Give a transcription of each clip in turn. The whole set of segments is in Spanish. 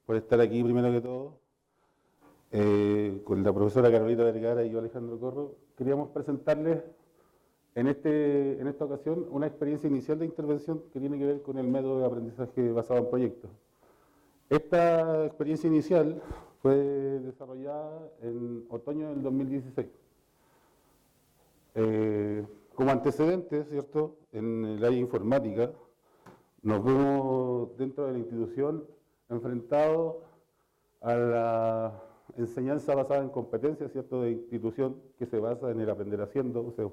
por estar aquí primero que todo. Con la profesora Carolina Vergara y yo, Alejandro Corro, queríamos presentarles en esta ocasión una experiencia inicial de intervención que tiene que ver con el método de aprendizaje basado en proyectos. Esta experiencia inicial fue desarrollada en otoño del 2016. Como antecedente, ¿cierto?, en el área informática, nos vemos dentro de la institución enfrentados a la enseñanza basada en competencias, ¿cierto?, de institución que se basa en el aprender haciendo, o sea,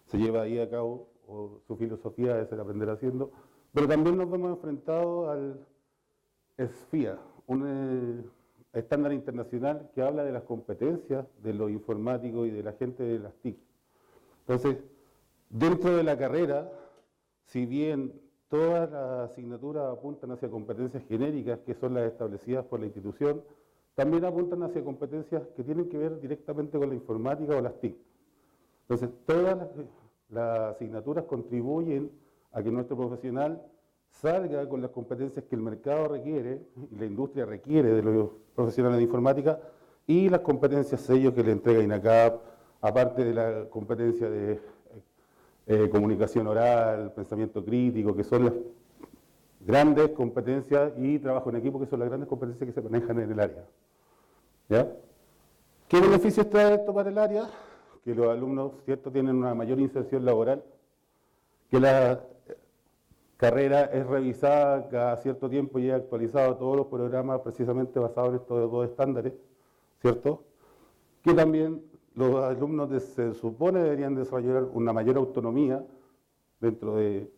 se lleva ahí a cabo, o su filosofía es el aprender haciendo, pero también nos vemos enfrentados al SFIA, un estándar internacional que habla de las competencias de los informáticos y de la gente de las TIC. Entonces, dentro de la carrera, si bien todas las asignaturas apuntan hacia competencias genéricas, que son las establecidas por la institución, también apuntan hacia competencias que tienen que ver directamente con la informática o las TIC. Entonces, todas las asignaturas contribuyen a que nuestro profesional salga con las competencias que el mercado requiere y la industria requiere de los profesionales de informática y las competencias sellos que le entrega INACAP, aparte de la competencia de comunicación oral, pensamiento crítico, que son las grandes competencias, y trabajo en equipo, que son las grandes competencias que se manejan en el área. ¿Ya? ¿Qué beneficios trae esto para el área? Que los alumnos, ¿cierto?, tienen una mayor inserción laboral, que la carrera es revisada cada cierto tiempo y es actualizado todos los programas precisamente basados en estos dos estándares, ¿cierto? Que también los alumnos se supone deberían desarrollar una mayor autonomía dentro de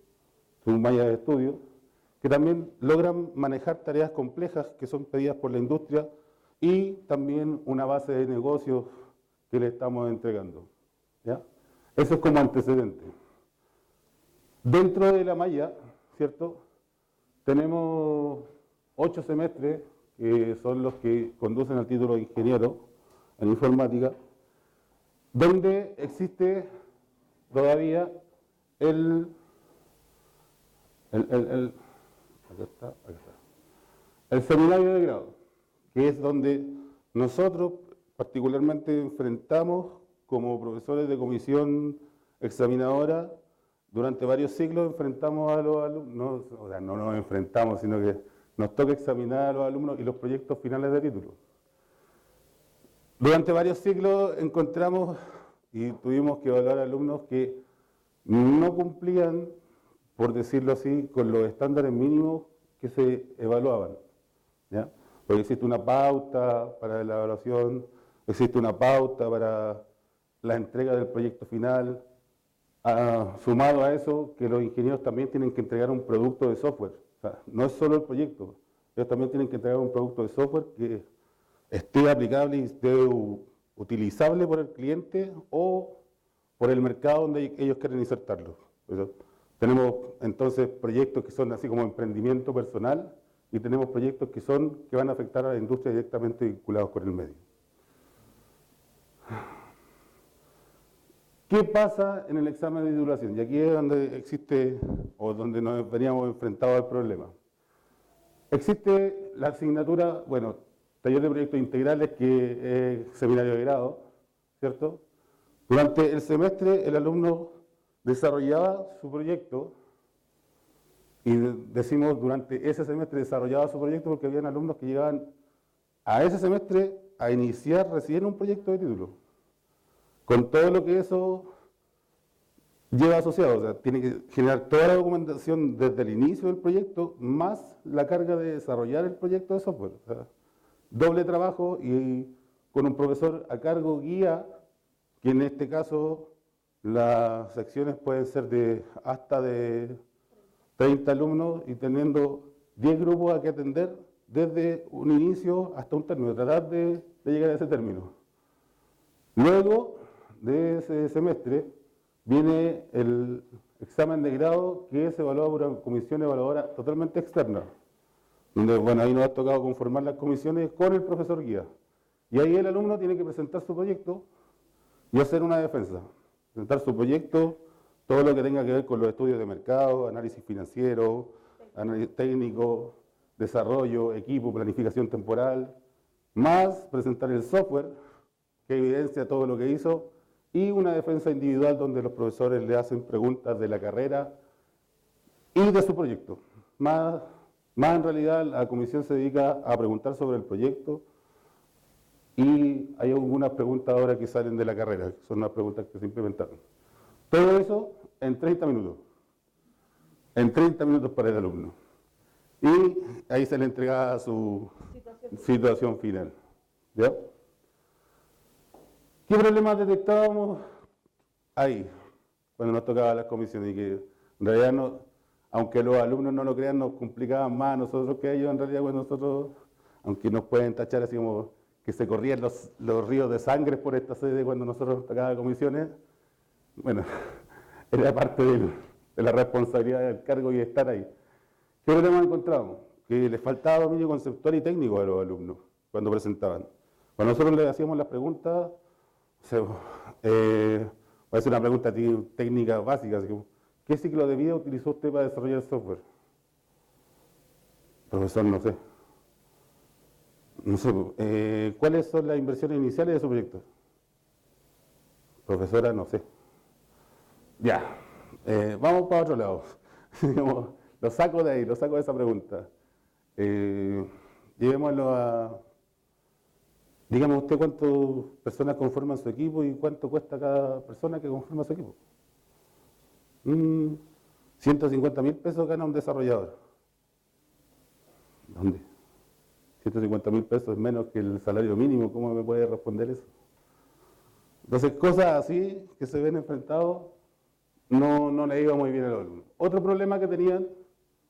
su malla de estudio, que también logran manejar tareas complejas que son pedidas por la industria y también una base de negocios que le estamos entregando. ¿Ya? Eso es como antecedente. Dentro de la malla, ¿cierto?, tenemos 8 semestres, que son los que conducen al título de ingeniero en informática, donde existe todavía el seminario de grado, que es donde nosotros particularmente enfrentamos como profesores de comisión examinadora. Durante varios siglos enfrentamos a los alumnos, o sea, no nos enfrentamos, sino que nos toca examinar a los alumnos y los proyectos finales de título. Durante varios siglos encontramos y tuvimos que evaluar alumnos que no cumplían, por decirlo así, con los estándares mínimos que se evaluaban, ¿ya? Porque existe una pauta para la evaluación, existe una pauta para la entrega del proyecto final. Sumado a eso, que los ingenieros también tienen que entregar un producto de software. O sea, no es solo el proyecto, ellos también tienen que entregar un producto de software que esté aplicable y esté utilizable por el cliente o por el mercado donde ellos quieren insertarlo. Tenemos entonces proyectos que son así como emprendimiento personal y tenemos proyectos que van a afectar a la industria directamente vinculados con el medio. ¿Qué pasa en el examen de titulación? Y aquí es donde existe, o donde nos veníamos enfrentados al problema. Existe la asignatura, bueno, taller de proyectos integrales, que es seminario de grado, ¿cierto? Durante el semestre el alumno desarrollaba su proyecto, y decimos durante ese semestre desarrollaba su proyecto porque habían alumnos que llegaban a ese semestre a iniciar recién un proyecto de título, con todo lo que eso lleva asociado. O sea, tiene que generar toda la documentación desde el inicio del proyecto, más la carga de desarrollar el proyecto de software. O sea, doble trabajo, y con un profesor a cargo guía, que en este caso las secciones pueden ser hasta de 30 alumnos y teniendo 10 grupos a que atender desde un inicio hasta un término, tratar de llegar a ese término. Luego de ese semestre viene el examen de grado, que es evaluado por una comisión evaluadora totalmente externa, donde, bueno, ahí nos ha tocado conformar las comisiones con el profesor guía. Y ahí el alumno tiene que presentar su proyecto y hacer una defensa. Presentar su proyecto, todo lo que tenga que ver con los estudios de mercado, análisis financiero, análisis técnico, desarrollo, equipo, planificación temporal, más presentar el software que evidencia todo lo que hizo y una defensa individual donde los profesores le hacen preguntas de la carrera y de su proyecto. Más en realidad la comisión se dedica a preguntar sobre el proyecto y hay algunas preguntas ahora que salen de la carrera, que son unas preguntas que se implementaron. Todo eso en 30 minutos. En 30 minutos para el alumno. Y ahí se le entregaba su situación final. ¿Ya? ¿Qué problemas detectábamos ahí, cuando nos tocaba las comisiones? Y que en realidad, no, aunque los alumnos no lo crean, nos complicaban más a nosotros que a ellos, en realidad, cuando nosotros, aunque nos pueden tachar así como que se corrían los ríos de sangre por esta sede cuando nosotros nos tocaba comisiones, bueno, era parte de la responsabilidad del cargo y de estar ahí. ¿Qué problemas encontramos? Que les faltaba dominio conceptual y técnico a los alumnos cuando presentaban. Cuando nosotros les hacíamos las preguntas, puede ser una pregunta técnica básica, así como, ¿qué ciclo de vida utilizó usted para desarrollar el software? Profesor, no sé. No sé, ¿cuáles son las inversiones iniciales de su proyecto? Profesora, no sé. Ya, vamos para otro lado. Lo saco de ahí, lo saco de esa pregunta. Llevémoslo a... Dígame usted cuántas personas conforman su equipo y cuánto cuesta cada persona que conforma su equipo. 150.000 pesos gana un desarrollador. ¿Dónde? 150.000 pesos es menos que el salario mínimo. ¿Cómo me puede responder eso? Entonces, cosas así que se ven enfrentados, no le iba muy bien al alumno. Otro problema que tenían,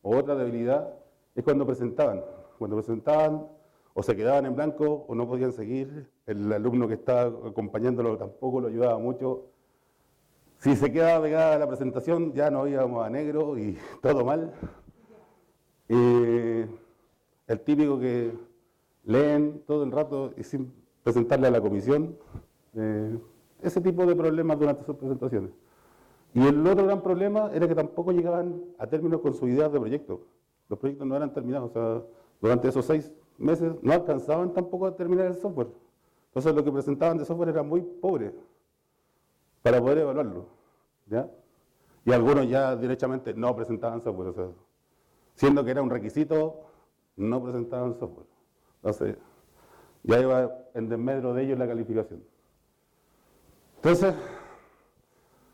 o otra debilidad, es cuando presentaban. Cuando presentaban, o se quedaban en blanco, o no podían seguir. El alumno que estaba acompañándolo tampoco lo ayudaba mucho. Si se quedaba pegada a la presentación, ya nos íbamos a negro y todo mal. El típico que leen todo el rato y sin presentarle a la comisión. Ese tipo de problemas durante sus presentaciones. Y el otro gran problema era que tampoco llegaban a términos con sus ideas de proyecto. Los proyectos no eran terminados, o sea, durante esos 6 meses no alcanzaban tampoco a terminar el software. Entonces lo que presentaban de software era muy pobre para poder evaluarlo, ¿ya? Y algunos ya directamente no presentaban software, o sea, siendo que era un requisito, no presentaban software. Entonces, ya iba en desmedro de ellos la calificación. Entonces,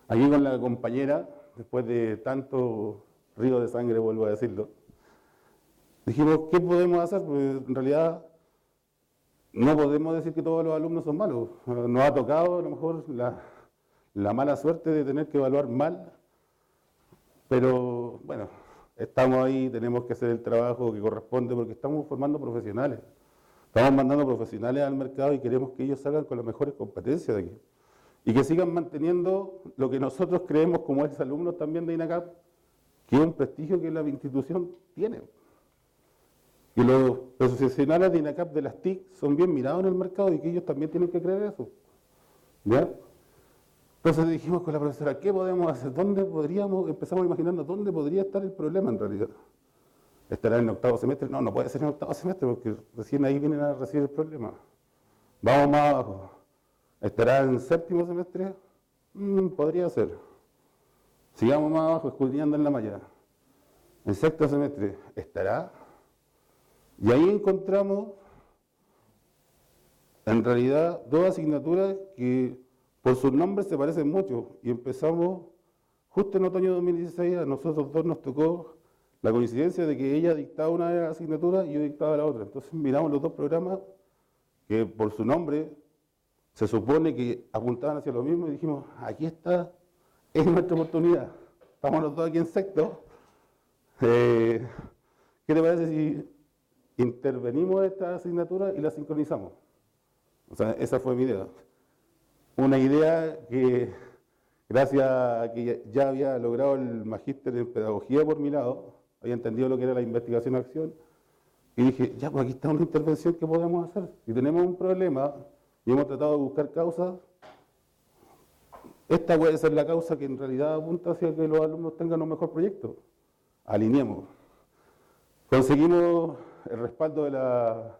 aquí con la compañera, después de tanto río de sangre, vuelvo a decirlo, dijimos, ¿qué podemos hacer? Pues en realidad no podemos decir que todos los alumnos son malos. Nos ha tocado a lo mejor la mala suerte de tener que evaluar mal, pero bueno, estamos ahí, tenemos que hacer el trabajo que corresponde porque estamos formando profesionales. Estamos mandando profesionales al mercado y queremos que ellos salgan con las mejores competencias de aquí. Y que sigan manteniendo lo que nosotros creemos como exalumnos también de INACAP, que es un prestigio que la institución tiene. Y los profesionales de INACAP de las TIC son bien mirados en el mercado y que ellos también tienen que creer eso. ¿Ya? Entonces dijimos con la profesora, ¿qué podemos hacer? ¿Dónde podríamos? Empezamos a imaginarnos dónde podría estar el problema en realidad. ¿Estará en el octavo semestre? No, no puede ser en el octavo semestre porque recién ahí vienen a recibir el problema. Vamos más abajo. ¿Estará en séptimo semestre? Podría ser. Sigamos más abajo, escudriñando en la malla. En sexto semestre, ¿estará? Y ahí encontramos, en realidad, 2 asignaturas que por sus nombres se parecen mucho. Y empezamos, justo en otoño de 2016, a nosotros dos nos tocó la coincidencia de que ella dictaba una de las asignaturas y yo dictaba la otra. Entonces miramos los 2 programas que por su nombre se supone que apuntaban hacia lo mismo y dijimos, aquí está, es nuestra oportunidad. Estamos los dos aquí en sexto. ¿Qué te parece si intervenimos esta asignatura y la sincronizamos? O sea, esa fue mi idea. Una idea que, gracias a que ya había logrado el magíster en pedagogía por mi lado, había entendido lo que era la investigación-acción, y dije, ya, pues aquí está una intervención que podemos hacer. Si tenemos un problema y hemos tratado de buscar causas, esta puede ser la causa que en realidad apunta hacia que los alumnos tengan un mejor proyecto. Alineemos. Conseguimos el respaldo de la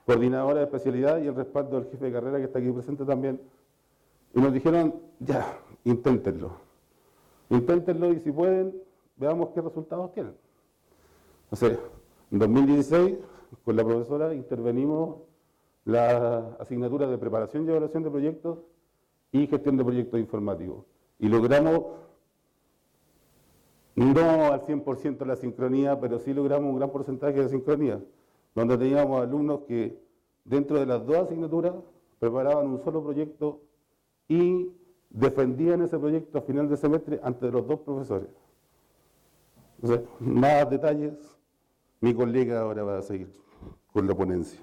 coordinadora de especialidad y el respaldo del jefe de carrera que está aquí presente también. Y nos dijeron, ya, inténtenlo. Inténtenlo y si pueden, veamos qué resultados tienen. Entonces, en 2016, con la profesora intervenimos la asignatura de preparación y evaluación de proyectos y gestión de proyectos informáticos. Y logramos, no al 100% la sincronía, pero sí logramos un gran porcentaje de sincronía, donde teníamos alumnos que dentro de las dos asignaturas preparaban un solo proyecto y defendían ese proyecto a final de semestre ante los dos profesores. Entonces, más detalles, mi colega ahora va a seguir con la ponencia.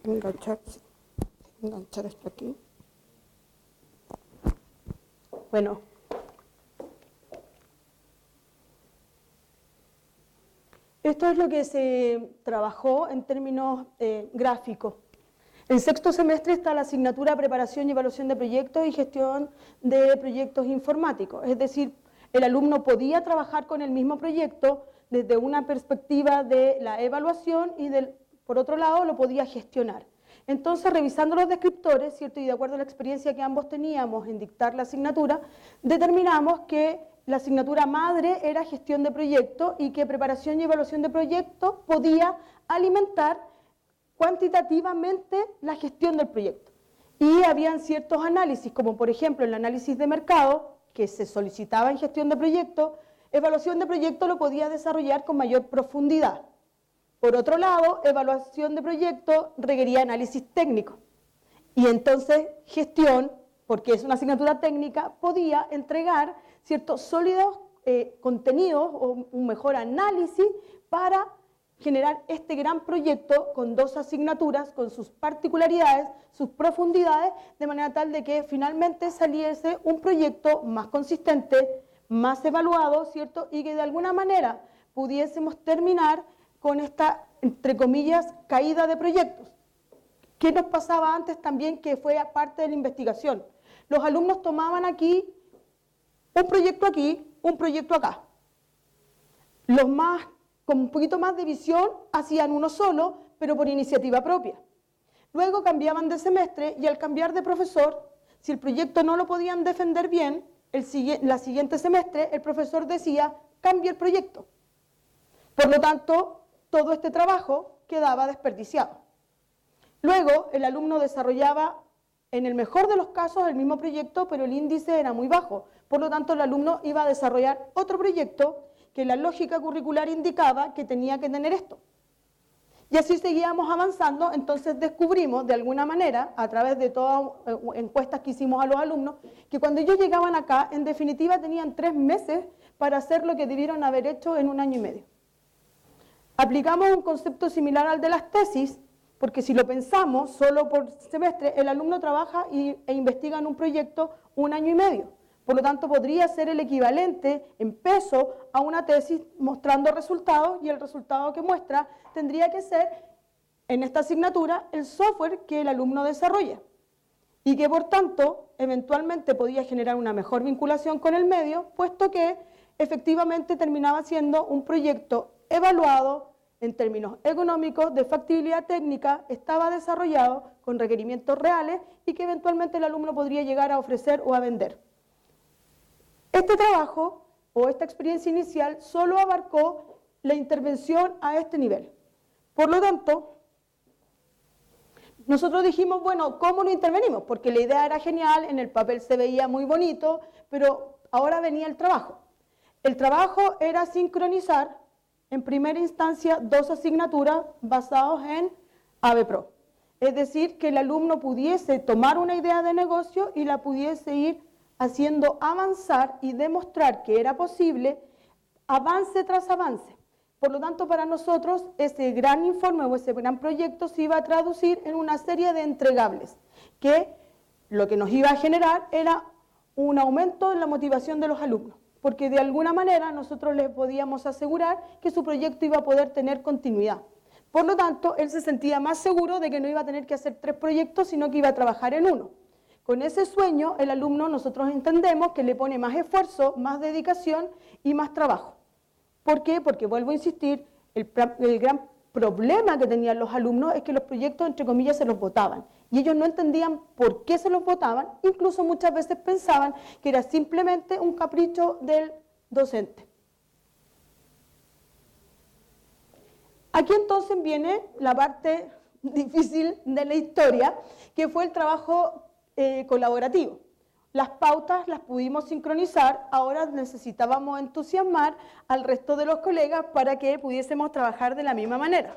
Enganchar esto aquí. Bueno. Esto es lo que se trabajó en términos gráficos. En sexto semestre está la asignatura Preparación y Evaluación de Proyectos y Gestión de Proyectos Informáticos. Es decir, el alumno podía trabajar con el mismo proyecto desde una perspectiva de la evaluación y por otro lado lo podía gestionar. Entonces, revisando los descriptores, ¿cierto? Y de acuerdo a la experiencia que ambos teníamos en dictar la asignatura, determinamos que la asignatura madre era gestión de proyectos y que preparación y evaluación de proyectos podía alimentar cuantitativamente la gestión del proyecto. Y habían ciertos análisis, como por ejemplo el análisis de mercado, que se solicitaba en gestión de proyectos, evaluación de proyectos lo podía desarrollar con mayor profundidad. Por otro lado, evaluación de proyectos requería análisis técnico. Y entonces gestión, porque es una asignatura técnica, podía entregar ciertos sólidos contenidos o un mejor análisis para generar este gran proyecto con dos asignaturas, con sus particularidades, sus profundidades, de manera tal de que finalmente saliese un proyecto más consistente, más evaluado, ¿cierto? Y que de alguna manera pudiésemos terminar con esta, entre comillas, caída de proyectos. ¿Qué nos pasaba antes también que fue parte de la investigación? Los alumnos tomaban aquí, un proyecto acá. Los más con un poquito más de visión, hacían uno solo, pero por iniciativa propia. Luego cambiaban de semestre y al cambiar de profesor, si el proyecto no lo podían defender bien, la siguiente semestre el profesor decía, cambie el proyecto. Por lo tanto, todo este trabajo quedaba desperdiciado. Luego, el alumno desarrollaba, en el mejor de los casos, el mismo proyecto, pero el índice era muy bajo. Por lo tanto, el alumno iba a desarrollar otro proyecto que la lógica curricular indicaba que tenía que tener esto. Y así seguíamos avanzando, entonces descubrimos de alguna manera, a través de todas encuestas que hicimos a los alumnos, que cuando ellos llegaban acá, en definitiva tenían 3 meses para hacer lo que debieron haber hecho en 1 año y medio. Aplicamos un concepto similar al de las tesis, porque si lo pensamos, solo por semestre, el alumno trabaja e investiga en un proyecto 1 año y medio. Por lo tanto, podría ser el equivalente en peso a una tesis mostrando resultados y el resultado que muestra tendría que ser, en esta asignatura, el software que el alumno desarrolla y que, por tanto, eventualmente podía generar una mejor vinculación con el medio, puesto que efectivamente terminaba siendo un proyecto evaluado en términos económicos, de factibilidad técnica, estaba desarrollado con requerimientos reales y que eventualmente el alumno podría llegar a ofrecer o a vender. Este trabajo o esta experiencia inicial solo abarcó la intervención a este nivel. Por lo tanto, nosotros dijimos, bueno, ¿cómo no intervenimos? Porque la idea era genial, en el papel se veía muy bonito, pero ahora venía el trabajo. El trabajo era sincronizar, en primera instancia, 2 asignaturas basadas en AVEPRO. Es decir, que el alumno pudiese tomar una idea de negocio y la pudiese ir haciendo avanzar y demostrar que era posible avance tras avance. Por lo tanto, para nosotros ese gran informe o ese gran proyecto se iba a traducir en una serie de entregables, que lo que nos iba a generar era un aumento en la motivación de los alumnos, porque de alguna manera nosotros les podíamos asegurar que su proyecto iba a poder tener continuidad. Por lo tanto, él se sentía más seguro de que no iba a tener que hacer 3 proyectos, sino que iba a trabajar en uno. Con ese sueño, el alumno, nosotros entendemos que le pone más esfuerzo, más dedicación y más trabajo. ¿Por qué? Porque, vuelvo a insistir, el gran problema que tenían los alumnos es que los proyectos, entre comillas, se los botaban. Y ellos no entendían por qué se los botaban, incluso muchas veces pensaban que era simplemente un capricho del docente. Aquí entonces viene la parte difícil de la historia, que fue el trabajo colaborativo. Las pautas las pudimos sincronizar, ahora necesitábamos entusiasmar al resto de los colegas para que pudiésemos trabajar de la misma manera.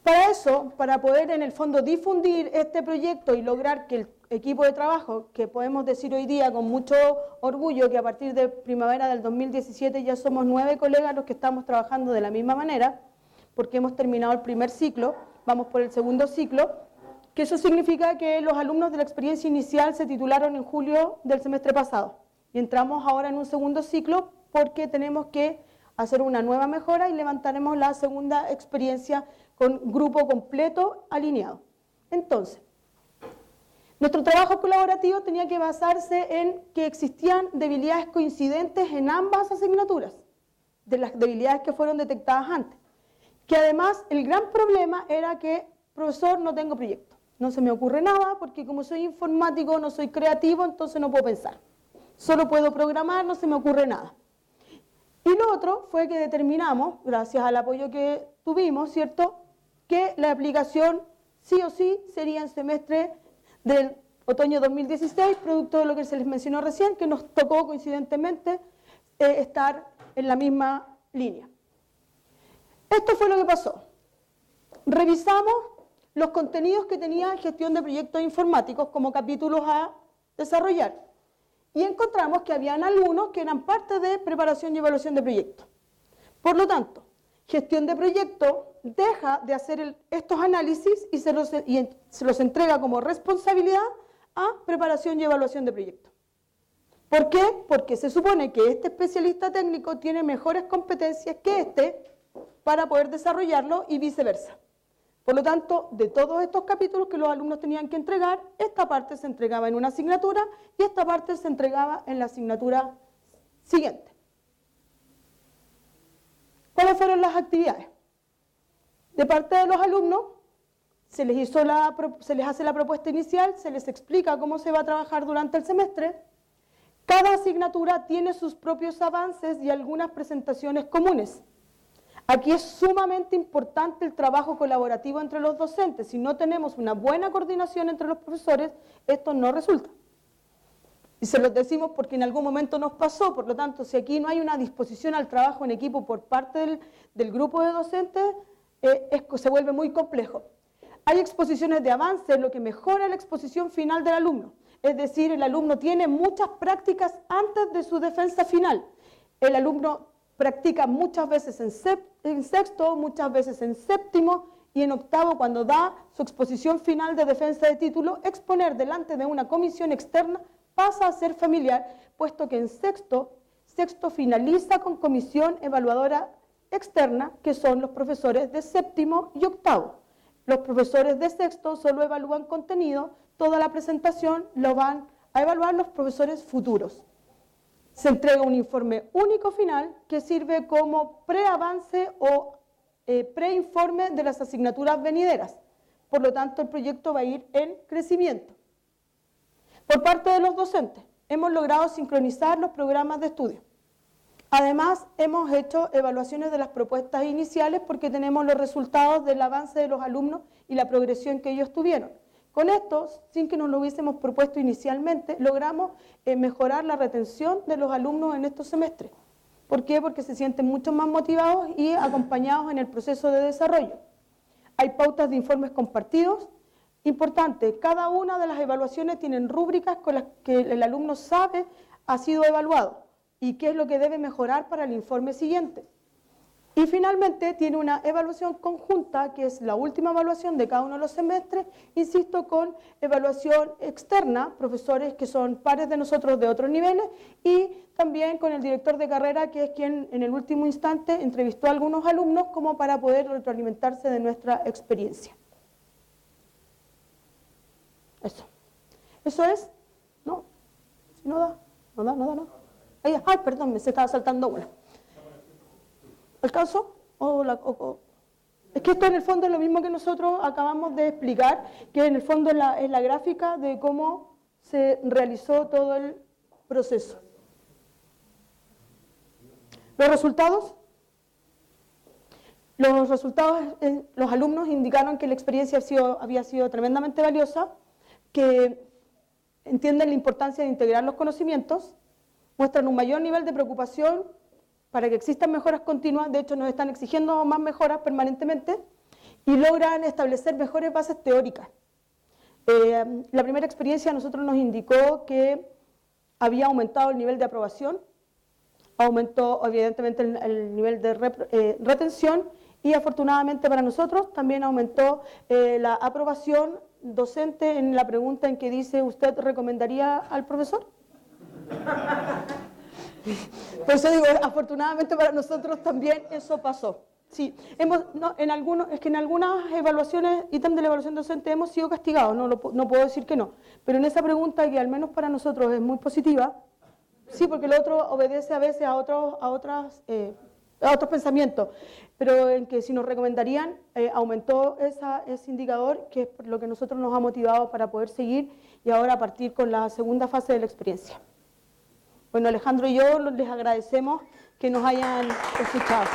Para eso, para poder en el fondo difundir este proyecto y lograr que el equipo de trabajo, que podemos decir hoy día con mucho orgullo que a partir de primavera del 2017 ya somos 9 colegas los que estamos trabajando de la misma manera, porque hemos terminado el primer ciclo, vamos por el segundo ciclo, que eso significa que los alumnos de la experiencia inicial se titularon en julio del semestre pasado y entramos ahora en un segundo ciclo porque tenemos que hacer una nueva mejora y levantaremos la segunda experiencia con grupo completo alineado. Entonces, nuestro trabajo colaborativo tenía que basarse en que existían debilidades coincidentes en ambas asignaturas, de las debilidades que fueron detectadas antes. Que además el gran problema era que, profesor, no tengo proyecto. No se me ocurre nada porque como soy informático, no soy creativo, entonces no puedo pensar. Solo puedo programar, no se me ocurre nada. Y lo otro fue que determinamos, gracias al apoyo que tuvimos, ¿cierto?, que la aplicación sí o sí sería en semestre del otoño 2016, producto de lo que se les mencionó recién, que nos tocó coincidentemente estar en la misma línea. Esto fue lo que pasó. Revisamos los contenidos que tenía gestión de proyectos informáticos como capítulos a desarrollar y encontramos que habían algunos que eran parte de preparación y evaluación de proyectos. Por lo tanto, gestión de proyectos deja de hacer estos análisis y se los entrega como responsabilidad a preparación y evaluación de proyectos. ¿Por qué? Porque se supone que este especialista técnico tiene mejores competencias que este para poder desarrollarlo y viceversa. Por lo tanto, de todos estos capítulos que los alumnos tenían que entregar, esta parte se entregaba en una asignatura y esta parte se entregaba en la asignatura siguiente. ¿Cuáles fueron las actividades? De parte de los alumnos, se les hace la propuesta inicial, se les explica cómo se va a trabajar durante el semestre. Cada asignatura tiene sus propios avances y algunas presentaciones comunes. Aquí es sumamente importante el trabajo colaborativo entre los docentes. Si no tenemos una buena coordinación entre los profesores, esto no resulta. Y se los decimos porque en algún momento nos pasó, por lo tanto, si aquí no hay una disposición al trabajo en equipo por parte del grupo de docentes, se vuelve muy complejo. Hay exposiciones de avance, lo que mejora la exposición final del alumno. Es decir, el alumno tiene muchas prácticas antes de su defensa final. El alumno practica muchas veces en sexto, muchas veces en séptimo y en octavo, cuando da su exposición final de defensa de título, exponer delante de una comisión externa pasa a ser familiar, puesto que en sexto finaliza con comisión evaluadora externa, que son los profesores de séptimo y octavo. Los profesores de sexto solo evalúan contenido, toda la presentación lo van a evaluar los profesores futuros. Se entrega un informe único final que sirve como preavance o preinforme de las asignaturas venideras. Por lo tanto, el proyecto va a ir en crecimiento. Por parte de los docentes, hemos logrado sincronizar los programas de estudio. Además, hemos hecho evaluaciones de las propuestas iniciales porque tenemos los resultados del avance de los alumnos y la progresión que ellos tuvieron. Con esto, sin que nos lo hubiésemos propuesto inicialmente, logramos mejorar la retención de los alumnos en estos semestres. ¿Por qué? Porque se sienten mucho más motivados y acompañados en el proceso de desarrollo. Hay pautas de informes compartidos. Importante, cada una de las evaluaciones tienen rúbricas con las que el alumno sabe ha sido evaluado y qué es lo que debe mejorar para el informe siguiente. Y finalmente tiene una evaluación conjunta, que es la última evaluación de cada uno de los semestres, insisto, con evaluación externa, profesores que son pares de nosotros de otros niveles, y también con el director de carrera, que es quien en el último instante entrevistó a algunos alumnos como para poder retroalimentarse de nuestra experiencia. ¿Eso es? No. Si no da, no. Ay, perdón, me se estaba saltando una. ¿Alcanzo? Es que esto en el fondo es lo mismo que nosotros acabamos de explicar, que en el fondo es la gráfica de cómo se realizó todo el proceso. ¿Los resultados? Los resultados, los alumnos indicaron que la experiencia había sido tremendamente valiosa, que entienden la importancia de integrar los conocimientos, muestran un mayor nivel de preocupación para que existan mejoras continuas, de hecho nos están exigiendo más mejoras permanentemente, y logran establecer mejores bases teóricas. La primera experiencia a nosotros nos indicó que había aumentado el nivel de aprobación, aumentó evidentemente el nivel de retención, y afortunadamente para nosotros también aumentó la aprobación docente en la pregunta en que dice, ¿usted recomendaría al profesor? Por eso digo, afortunadamente para nosotros también eso pasó. Sí, en algunas evaluaciones, ítem de la evaluación docente, hemos sido castigados, no puedo decir que no, pero en esa pregunta que al menos para nosotros es muy positiva, sí, porque lo otro obedece a veces a otros pensamientos, pero en que si nos recomendarían, aumentó ese indicador, que es lo que nosotros nos ha motivado para poder seguir y ahora partir con la segunda fase de la experiencia. Bueno, Alejandro y yo les agradecemos que nos hayan escuchado.